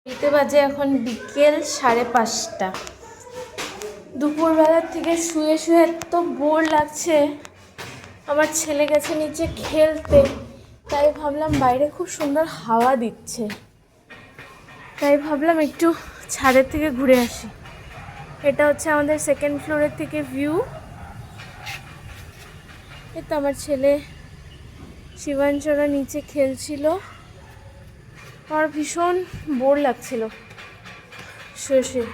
এতে বাজে এখন বিকেল 5:30। দুপুরবেলার থেকে শুয়ে শুয়ে এত বোর লাগছে। আমার ছেলে গেছে নিচে খেলতে, তাই ভাবলাম বাইরে খুব সুন্দর হাওয়া দিচ্ছে, তাই ভাবলাম একটু ছাদের থেকে ঘুরে আসি। এটা হচ্ছে আমাদের সেকেন্ড ফ্লোরের থেকে ভিউ। এই তো আমার ছেলে শিবাঞ্চরা নিচে খেলছিল, আমার ভীষণ বোর লাগছিল শুয়ে শুয়ে।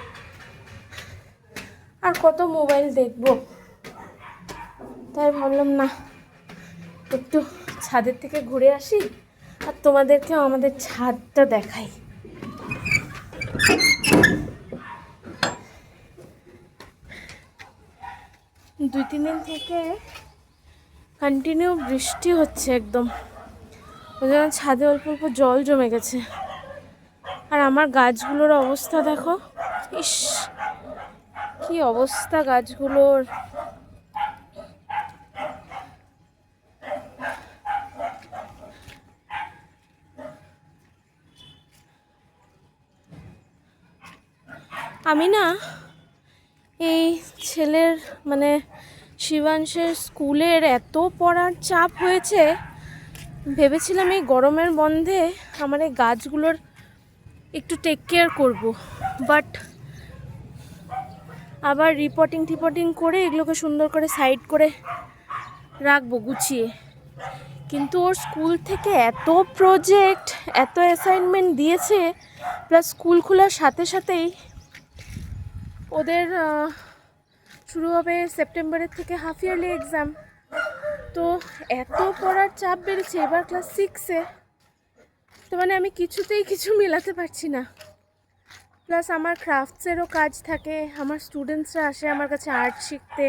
আর কত মোবাইল দেখবো, তাই ভাবলাম না একটু ছাদের থেকে ঘুরে আসি আর তোমাদেরকেও আমাদের ছাদটা দেখাই। দুই তিন দিন থেকে কন্টিনিউ বৃষ্টি হচ্ছে একদম, ওই জন্য ছাদে অল্প অল্প জল জমে গেছে। আর আমার গাছগুলোর অবস্থা দেখো, ইস কি অবস্থা গাছগুলোর। আমি না এই ছেলের মানে শিবাংশের স্কুলের এত পড়ার চাপ হয়েছে, ভেবেছিলাম এই গরমের বন্ধে আমার এই গাছগুলোর একটু টেক কেয়ার করব, বাট আবার রিপোর্টিং করে এগুলোকে সুন্দর করে সাইড করে রাখবো গুছিয়ে। কিন্তু ওর স্কুল থেকে এত প্রজেক্ট, এত অ্যাসাইনমেন্ট দিয়েছে, প্লাস স্কুল খোলার সাথে সাথেই ওদের শুরু হবে সেপ্টেম্বরের থেকে হাফ ইয়ারলি এক্সাম। তো এত পড়ার চাপ বেড়েছে এবার ক্লাস 6-এ, তো মানে আমি কিছুতেই কিছু মেলাতে পারছি না। প্লাস আমার ক্রাফটসেরও কাজ থাকে, আমার স্টুডেন্টসরা আসে আমার কাছে আর্ট শিখতে,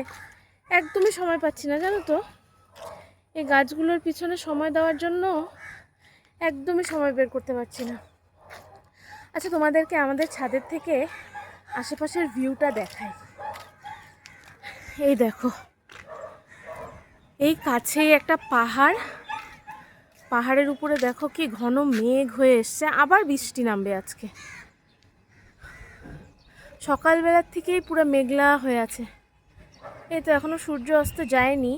একদমই সময় পাচ্ছি না জানো তো। এই গাছগুলোর পিছনে সময় দেওয়ার জন্য একদমই সময় বের করতে পারছি না। আচ্ছা তোমাদেরকে আমাদের ছাদের থেকে আশেপাশের ভিউটা দেখাই। এই দেখো, এই কাছেই একটা পাহাড়, পাহাড়ের উপরে দেখো কি ঘন মেঘ হয়ে এসছে, আবার বৃষ্টি নামবে আজকে। সকালবেলার থেকেই পুরো মেঘলা হয়ে আছে। এই তো এখনো সূর্য অস্ত যায়নি,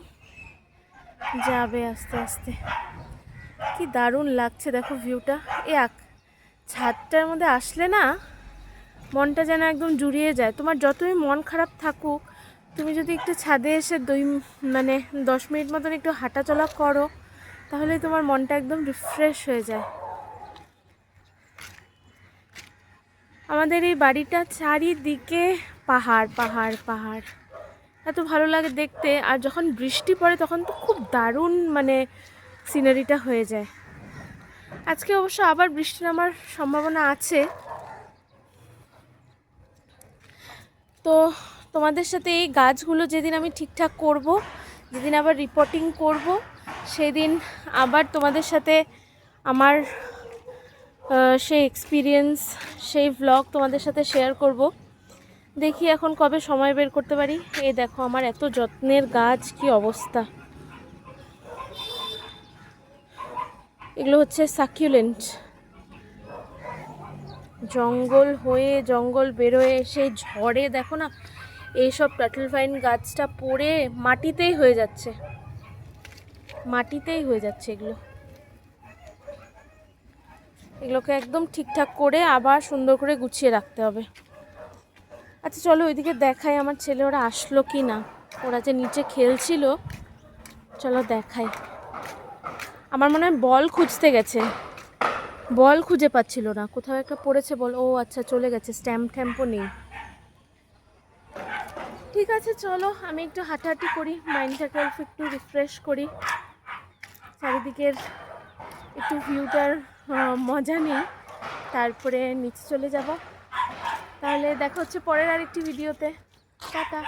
যাবে আস্তে আস্তে। কি দারুণ লাগছে দেখো ভিউটা। ছাদটার মধ্যে আসলে না মনটা যেন একদম জুড়িয়ে যায়। তোমার যতই মন খারাপ থাকুক, তুমি যদি একটু ছাদে এসে 10 মিনিট মতন একটু হাঁটাচলা করো, তাহলে তোমার মনটা একদম রিফ্রেশ হয়ে যায়। আমাদের এই বাড়িটা চারিদিকে পাহাড় পাহাড় পাহাড়, এত ভালো লাগে দেখতে। আর যখন বৃষ্টি পড়ে তখন তো খুব দারুণ মানে সিনারিটা হয়ে যায়। আজকে অবশ্য আবার বৃষ্টি নামার সম্ভাবনা আছে। তো তোমাদের সাথে এই গাছগুলো যেদিন আমি ঠিকঠাক করব, যেদিন আবার রিপোর্টিং করব, সেদিন আবার তোমাদের সাথে আমার সেই এক্সপিরিয়েন্স, সেই ভ্লগ তোমাদের সাথে শেয়ার করব। দেখি এখন কবে সময় বের করতে পারি। এই দেখো আমার এত যত্নের গাছ, কি অবস্থা। এগুলো হচ্ছে সাকিউলেন্ট। জঙ্গল হয়ে জঙ্গল বেরোয় সেই ঝড়ে দেখো না এইসব টার্টল ভাইন গাছটা পড়ে মাটিতেই হয়ে যাচ্ছে, মাটিতেই হয়ে যাচ্ছে। এগুলোকে একদম ঠিকঠাক করে আবার সুন্দর করে গুছিয়ে রাখতে হবে। আচ্ছা চলো ওইদিকে দেখাই আমার ছেলে ওরা আসলো কি না। ওরা যে নিচে খেলছিল, চলো দেখাই। আমার মনে হয় বল খুঁজতে গেছে, বল খুঁজে পাচ্ছিল না, কোথাও একটা পড়েছে বল। ও আচ্ছা চলে গেছে, স্ট্যাম্প ট্যাম্পও নেই। ঠিক আছে চলো আমি একটু হাঁটাহাঁটি করি, মাইন্ডটাকে অল্প একটু রিফ্রেশ করি, চারিদিকের একটু ভিউটার মজা নিই, তারপরে নিচে চলে যাব। তাহলে দেখা হচ্ছে পরের আরেকটি ভিডিওতে। টাটা।